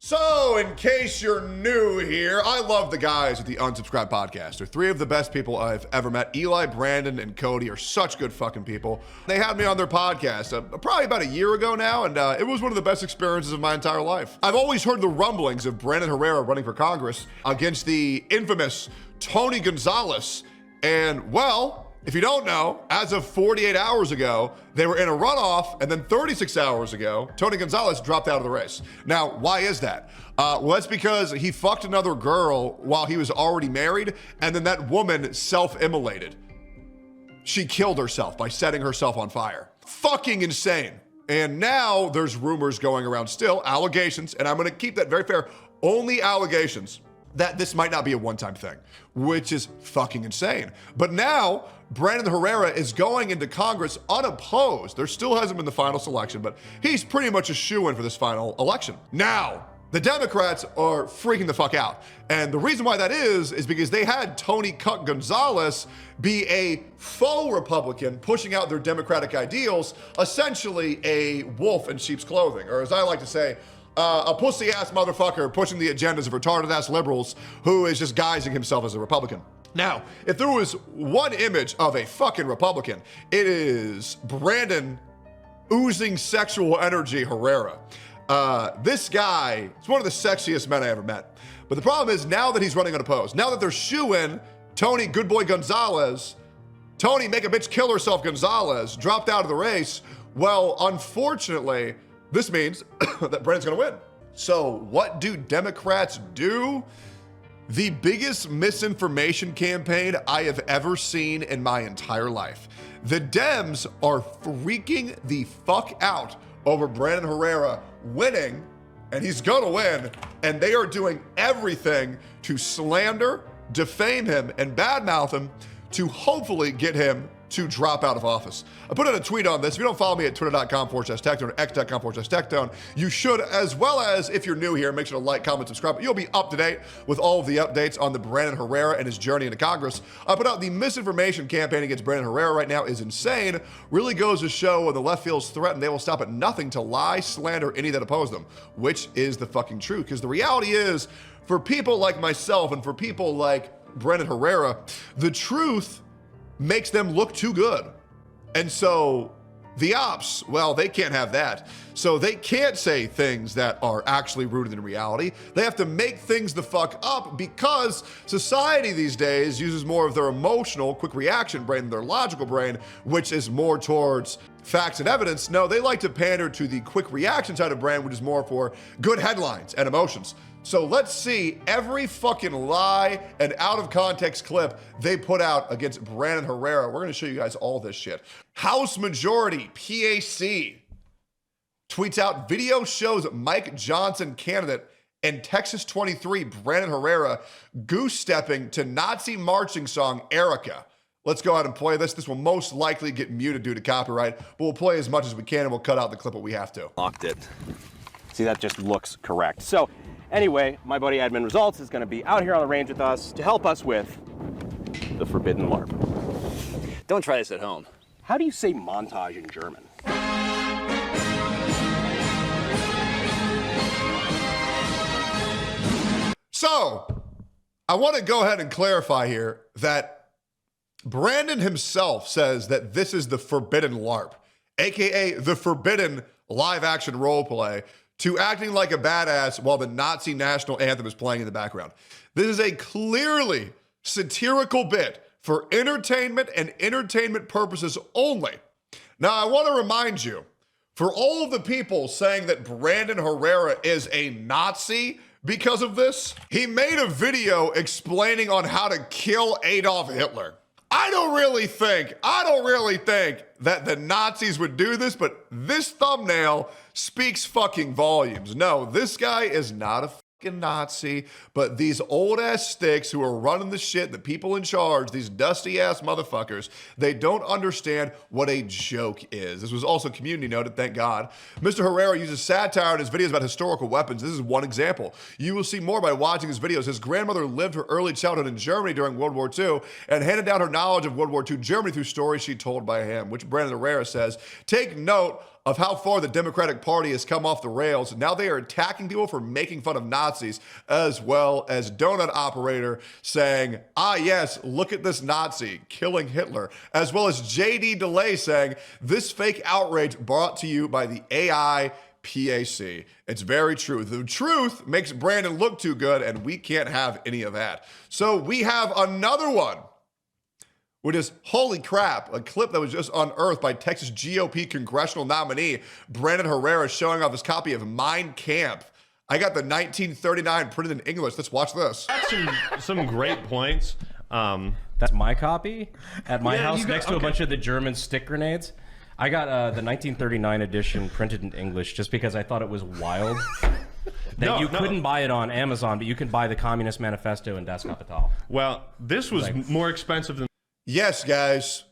So, in case you're new here, I love the guys at the Unsubscribed Podcast. They're three of the best people I've ever met. Eli, Brandon, and Cody are such good fucking people. They had me on their podcast probably about a year ago now, and it was one of the best experiences of my entire life. I've always heard the rumblings of Brandon Herrera running for Congress against the infamous Tony Gonzalez, and well, if you don't know, as of 48 hours ago, they were in a runoff, and then 36 hours ago, Tony Gonzalez dropped out of the race. Now, why is that? Well, that's because he fucked another girl while he was already married, and then that woman self-immolated. She killed herself by setting herself on fire. Fucking insane. And now there's rumors going around still, allegations, and I'm gonna keep that very fair, only allegations, that this might not be a one-time thing, which is fucking insane. But now, Brandon Herrera is going into Congress unopposed. There still hasn't been the final selection, but he's pretty much a shoo-in for this final election. Now, the Democrats are freaking the fuck out. And the reason why that is because they had Tony Cuck Gonzalez be a faux Republican pushing out their Democratic ideals, essentially a wolf in sheep's clothing, or as I like to say, a pussy-ass motherfucker pushing the agendas of retarded-ass liberals who is just guising himself as a Republican. Now, if there was one image of a fucking Republican, it is Brandon oozing sexual energy Herrera. This guy is one of the sexiest men I ever met. But the problem is, now that he's running unopposed, now that they're shooing Tony Good Boy Gonzalez, Tony Make a Bitch Kill Herself Gonzalez dropped out of the race, well, unfortunately, this means that Brandon's gonna win. So what do Democrats do? The biggest misinformation campaign I have ever seen in my entire life. The Dems are freaking the fuck out over Brandon Herrera winning, and he's gonna win, and they are doing everything to slander, defame him, and badmouth him to hopefully get him to drop out of office. I put out a tweet on this. If you don't follow me at twitter.com/Tectone or x.com/Tectone, you should, as well as if you're new here, make sure to like, comment, subscribe. You'll be up to date with all of the updates on the Brandon Herrera and his journey into Congress. I put out the misinformation campaign against Brandon Herrera right now is insane. Really goes to show when the left feels threatened, they will stop at nothing to lie, slander any that oppose them, which is the fucking truth. Because the reality is, for people like myself and for people like Brandon Herrera, the truth makes them look too good. And so the ops, well, they can't have that. So they can't say things that are actually rooted in reality. They have to make things the fuck up because society these days uses more of their emotional, quick reaction brain than their logical brain, which is more towards facts and evidence. No, they like to pander to the quick reaction side of brain, which is more for good headlines and emotions. So let's see every fucking lie and out of context clip they put out against Brandon Herrera. We're gonna show you guys all this shit. House Majority, PAC, tweets out video shows Mike Johnson candidate and Texas 23 Brandon Herrera goose-stepping to Nazi marching song Erica. Let's go ahead and play this. This will most likely get muted due to copyright, but we'll play as much as we can and we'll cut out the clip that we have to. Locked it. See, that just looks correct. So anyway, my buddy Admin Results is gonna be out here on the range with us to help us with the forbidden LARP. Don't try this at home. How do you say montage in German? So, I want to go ahead and clarify here that Brandon himself says that this is the forbidden LARP, aka the forbidden live action role play, to acting like a badass while the Nazi national anthem is playing in the background. This is a clearly satirical bit for entertainment and entertainment purposes only. Now, I want to remind you, for all of the people saying that Brandon Herrera is a Nazi because of this, he made a video explaining on how to kill Adolf Hitler. I don't really think that the Nazis would do this, but this thumbnail speaks fucking volumes. No, this guy is not a fucking Nazi, but these old ass sticks who are running the shit, the people in charge, these dusty ass motherfuckers, they don't understand what a joke is. This was also community noted, thank God. Mr. Herrera uses satire in his videos about historical weapons. This is one example. You will see more by watching his videos. His grandmother lived her early childhood in Germany during World War II and handed down her knowledge of World War II Germany through stories she told by him, which Brandon Herrera says, take note of how far the Democratic Party has come off the rails. Now they are attacking people for making fun of Nazis, as well as Donut Operator saying, ah, yes, look at this Nazi killing Hitler, as well as JD Delay saying, this fake outrage brought to you by the AI PAC. It's very true. The truth makes Brandon look too good, and we can't have any of that. So we have another one, which is, holy crap, a clip that was just unearthed by Texas GOP congressional nominee Brandon Herrera showing off his copy of Mein Kampf. I got the 1939 printed in English. Let's watch this. Some great points. That's my copy at my house you got- next to a bunch of the German stick grenades. I got the 1939 edition printed in English just because I thought it was wild that you couldn't buy it on Amazon, but you can buy the Communist Manifesto in Das Kapital. Well, this was more expensive than... Yes, guys.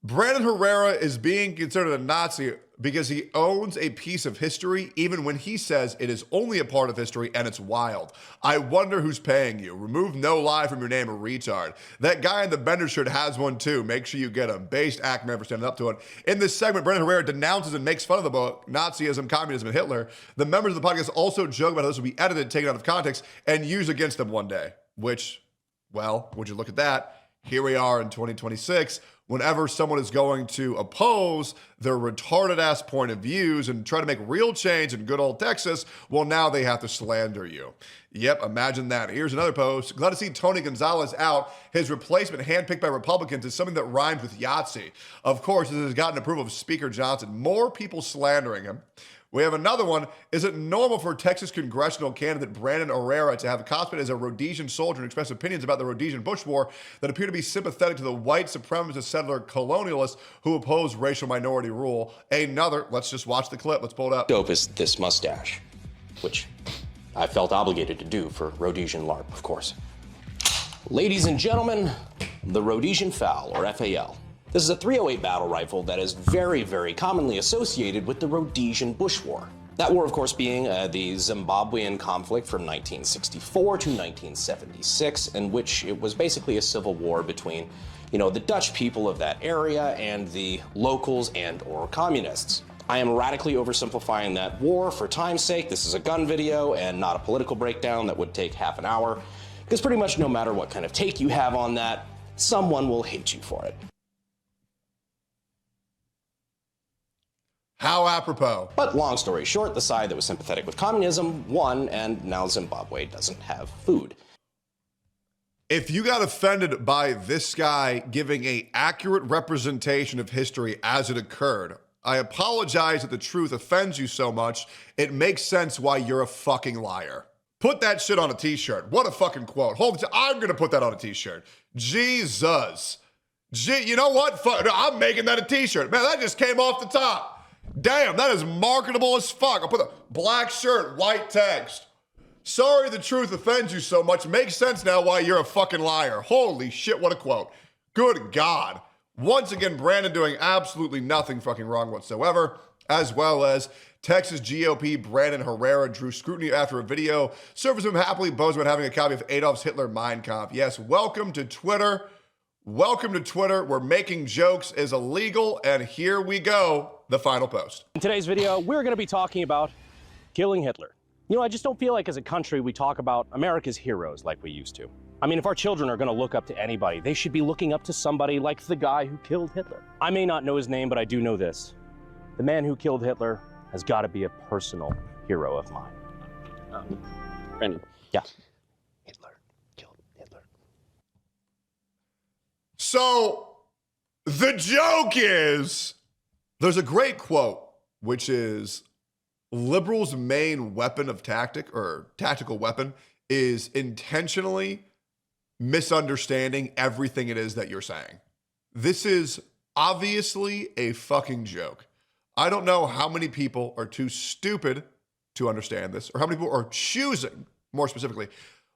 Brandon Herrera is being considered a Nazi because he owns a piece of history, even when he says it is only a part of history and it's wild. I wonder who's paying you. Remove no lie from your name, a retard. That guy in the Bender shirt has one too. Make sure you get him. Based Ackman for standing up to it. In this segment, Brandon Herrera denounces and makes fun of the book, Nazism, Communism, and Hitler. The members of the podcast also joke about how this will be edited, taken out of context, and used against them one day. Which, well, would you look at that? Here we are in 2026. Whenever someone is going to oppose their retarded ass point of views and try to make real change in good old Texas, well, now they have to slander you. Yep, imagine that. Here's another post. Glad to see Tony Gonzalez out. His replacement, handpicked by Republicans, is something that rhymes with Yahtzee. Of course, this has gotten approval of Speaker Johnson. More people slandering him. We have another one. Is it normal for Texas congressional candidate Brandon Herrera to have cosplayed as a Rhodesian soldier and express opinions about the Rhodesian Bush War that appear to be sympathetic to the white supremacist settler colonialists who oppose racial minority rule? Another, let's just watch the clip. Let's pull it up. Dope is this mustache, which I felt obligated to do for Rhodesian LARP, of course. Ladies and gentlemen, the Rhodesian FAL, or FAL. This is a .308 battle rifle that is very, very commonly associated with the Rhodesian Bush War. That war, of course, being the Zimbabwean conflict from 1964 to 1976, in which it was basically a civil war between, the Dutch people of that area and the locals and/or communists. I am radically oversimplifying that war for time's sake. This is a gun video and not a political breakdown that would take half an hour, because pretty much no matter what kind of take you have on that, someone will hate you for it. How apropos. But long story short, the side that was sympathetic with communism won, and now Zimbabwe doesn't have food. If you got offended by this guy giving an accurate representation of history as it occurred, I apologize that the truth offends you so much. It makes sense why you're a fucking liar. Put that shit on a t-shirt. What a fucking quote. I'm going to put that on a t-shirt. Jesus. You know what? I'm making that a t-shirt. Man, that just came off the top. Damn, that is marketable as fuck. I'll put a black shirt, white text. Sorry the truth offends you so much. Makes sense now why you're a fucking liar. Holy shit, what a quote. Good God. Once again, Brandon doing absolutely nothing fucking wrong whatsoever, as well as Texas GOP Brandon Herrera drew scrutiny after a video surfaced him happily boasting about having a copy of Adolf Hitler Mein Kampf. Yes, welcome to Twitter. Welcome to Twitter, where making jokes is illegal, and here we go, the final post. In today's video, we're going to be talking about killing Hitler. I just don't feel like as a country we talk about America's heroes like we used to. I mean, if our children are going to look up to anybody, they should be looking up to somebody like the guy who killed Hitler. I may not know his name, but I do know this. The man who killed Hitler has got to be a personal hero of mine. Brandon. Yeah. Hitler killed Hitler. So, the joke is, there's a great quote, which is, liberals' main weapon of tactical weapon is intentionally misunderstanding everything it is that you're saying. This is obviously a fucking joke. I don't know how many people are too stupid to understand this, or how many people are choosing, more specifically,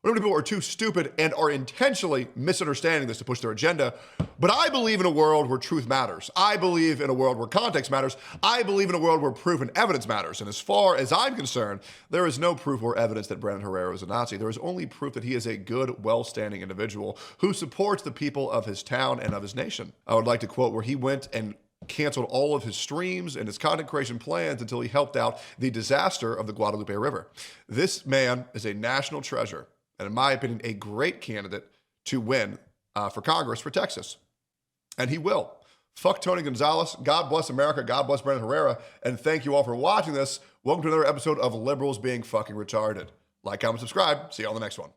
how many people are too stupid and are intentionally misunderstanding this to push their agenda. But I believe in a world where truth matters. I believe in a world where context matters. I believe in a world where proof and evidence matters. And as far as I'm concerned, there is no proof or evidence that Brandon Herrera is a Nazi. There is only proof that he is a good, well-standing individual who supports the people of his town and of his nation. I would like to quote where he went and canceled all of his streams and his content creation plans until he helped out the disaster of the Guadalupe River. This man is a national treasure, and in my opinion, a great candidate to win for Congress for Texas. And he will. Fuck Tony Gonzalez. God bless America. God bless Brandon Herrera. And thank you all for watching this. Welcome to another episode of Liberals Being Fucking Retarded. Like, comment, subscribe. See you on the next one.